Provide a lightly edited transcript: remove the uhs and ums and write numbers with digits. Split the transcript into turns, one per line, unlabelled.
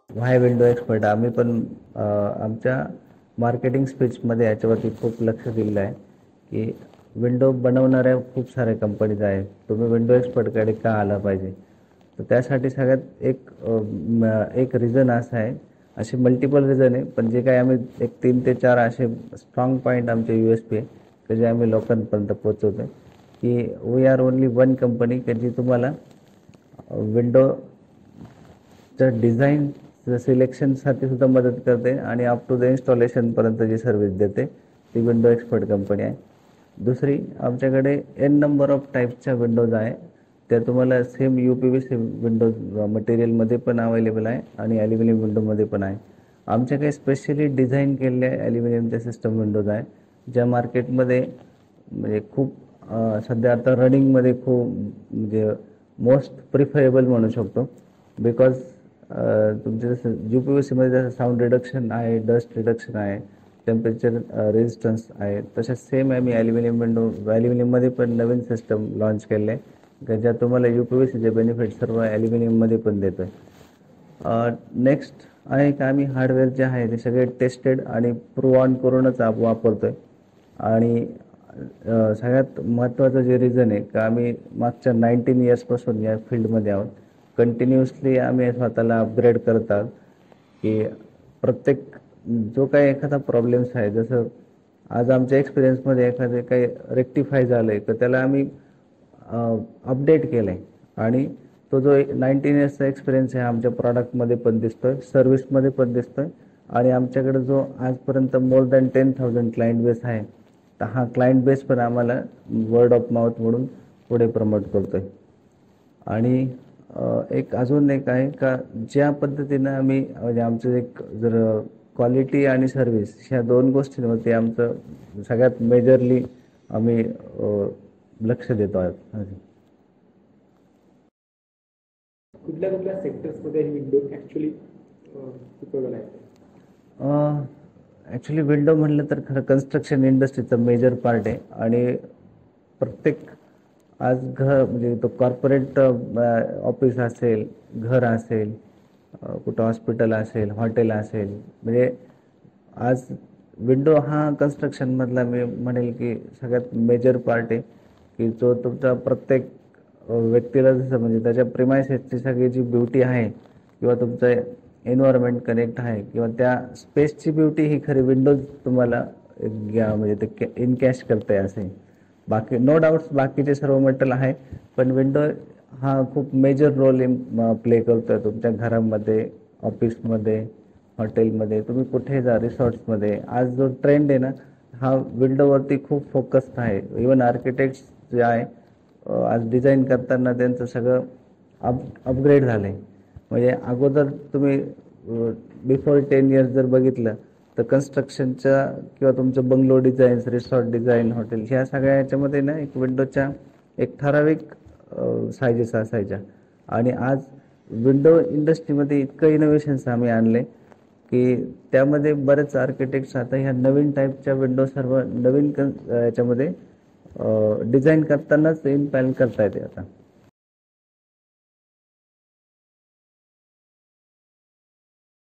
व्हाय window expert आम्ही पण आमच्या मार्केटिंग स्पीचमध्ये याच्यावरती खूप लक्ष दिलेलं आहे की विंडो बनवणाऱ्या खूप साऱ्या कंपनीज आहेत, तुम्ही विंडो एक्सपर्टकडे का आला पाहिजे. तर त्यासाठी सगळ्यात एक रिझन असं आहे, असे मल्टिपल रिझन आहे, पण जे काही आम्ही एक 3 ते 4 असे स्ट्रॉंग पॉईंट आमचे USP आहे की जे आम्ही लोकांपर्यंत पोहोचवतो आहे की we are only one company की जी तुम्हाला विंडोचं डिझाईन सिलेक्शनसाठी सुद्धा मदत करते आणि अप टू द इन्स्टॉलेशनपर्यंत जी सर्व्हिस देते ती विंडो एक्सपर्ट कंपनी आहे. दुसरी, आमच्याकडे n नंबर ऑफ टाईपच्या विंडोज आहे, त्या तुम्हाला सेम UPVC विंडोज मटेरियलमध्ये पण अवेलेबल आहे आणि ॲल्युमिनियम विंडोमध्ये पण आहे. आमच्याकडे स्पेशली डिझाईन केलेल्या ॲल्युमिनियमच्या सिस्टम विंडोज आहे, ज्या मार्केटमध्ये म्हणजे खूप सध्या आता रनिंगमध्ये खूप म्हणजे मोस्ट प्रिफरेबल म्हणू शकतो. बिकॉज तुमचे जसं UPVCमध्ये जसं साऊंड रिडक्शन आहे, डस्ट रिडक्शन आहे, टेम्परेचर रेजिस्टन्स आहे, तसेच सेम आम्ही ॲल्युमिनियममध्ये पण नवीन सिस्टम लॉन्च केले आहे, ज्यात तुम्हाला UPVCचे बेनिफिट सर्व ॲल्युमिनियममध्ये पण देतो आहे. नेक्स्ट आहे का आम्ही हार्डवेअर जे आहे ते सगळे टेस्टेड आणि प्रूव्ह ऑन करूनच वापरतो आहे. आणि सगळ्यात महत्त्वाचं जे रिझन आहे का आम्ही मागच्या 19 इयर्सपासून या फील्डमध्ये आहोत. कंटिन्युअसली आम्ही स्वतःला अपग्रेड करत आहोत की प्रत्येक जो काही एखादा प्रॉब्लेम्स आहे, जसं आज आमच्या एक्सपिरियन्समध्ये एखादे काही रेक्टिफाय झालं आहे तर त्याला आम्ही अपडेट केलं आहे आणि तो जो 19 इयर्सचा एक्सपिरियन्स आहे आमच्या प्रॉडक्टमध्ये पण दिसतो आहे, सर्व्हिसमध्ये पण दिसतो आहे. आणि आमच्याकडे जो आजपर्यंत मोर दॅन 10,000 क्लायंट बेस आहे, तर हा क्लायंट बेस पण आम्हाला वर्ड ऑफ माउथ म्हणून पुढे प्रमोट करतो आहे. आणि एक अजून एक आहे का ज्या पद्धतीनं आम्ही म्हणजे आमचं एक जर क्वालिटी आणि सर्व्हिस ह्या 2 गोष्टींवरती आमचं सगळ्यात मेजरली आम्ही लक्ष देतो आहोत.
कुठल्या कुठल्या सेक्टर्समध्ये ही विंडो ॲक्च्युली उपयोगाला येते?
ॲक्च्युली विंडो म्हटलं तर खरं कन्स्ट्रक्शन इंडस्ट्रीचं मेजर पार्ट आहे आणि प्रत्येक आज म्हणजे तो कॉर्पोरेट ऑफिस असेल, घर असेल, कुठं हॉस्पिटल असेल, हॉटेल असेल, म्हणजे आज विंडो हा कन्स्ट्रक्शनमधला मी म्हणेल की सगळ्यात मेजर पार्ट आहे की जो तुमचा प्रत्येक व्यक्तीला जसं म्हणजे त्याच्या प्रिमायसेसची सगळी जी ब्युटी आहे किंवा तुमचं एन्व्हायरमेंट कनेक्ट आहे किंवा त्या स्पेसची ब्युटी ही खरी विंडोज तुम्हाला म्हणजे ते इनकॅश करते असे. बाकी नो डाऊट्स बाकीचे सर्व मटेरियल आहे, पण विंडो हा खूप मेजर रोल प्ले करतो आहे तुमच्या घरामध्ये, ऑफिसमध्ये, हॉटेलमध्ये, तुम्ही कुठे जा, रिसॉर्ट्समध्ये. आज जो ट्रेंड आहे ना हा विंडोवरती खूप फोकस्ड आहे. इवन आर्किटेक्ट्स जे आहे आज डिझाईन करताना त्यांचं सगळं अपग्रेड झालं आहे. म्हणजे अगोदर तुम्ही बिफोर 10 इयर्स जर बघितलं तर कन्स्ट्रक्शनच्या किंवा तुमचं bungalow designs, resort design, hotel ह्या सगळ्या ह्याच्यामध्ये ना एक विंडोच्या एक ठराविक सायझेस असायच्या. आणि आज विंडो इंडस्ट्रीमध्ये इतकं इनोव्हेशन्स आम्ही आणले की त्यामध्ये बरेच आर्किटेक्ट्स आता ह्या नवीन टाईपच्या विंडो सर्व नवीन याच्यामध्ये डिझाईन करतानाच इन पॅनल करता येते आता.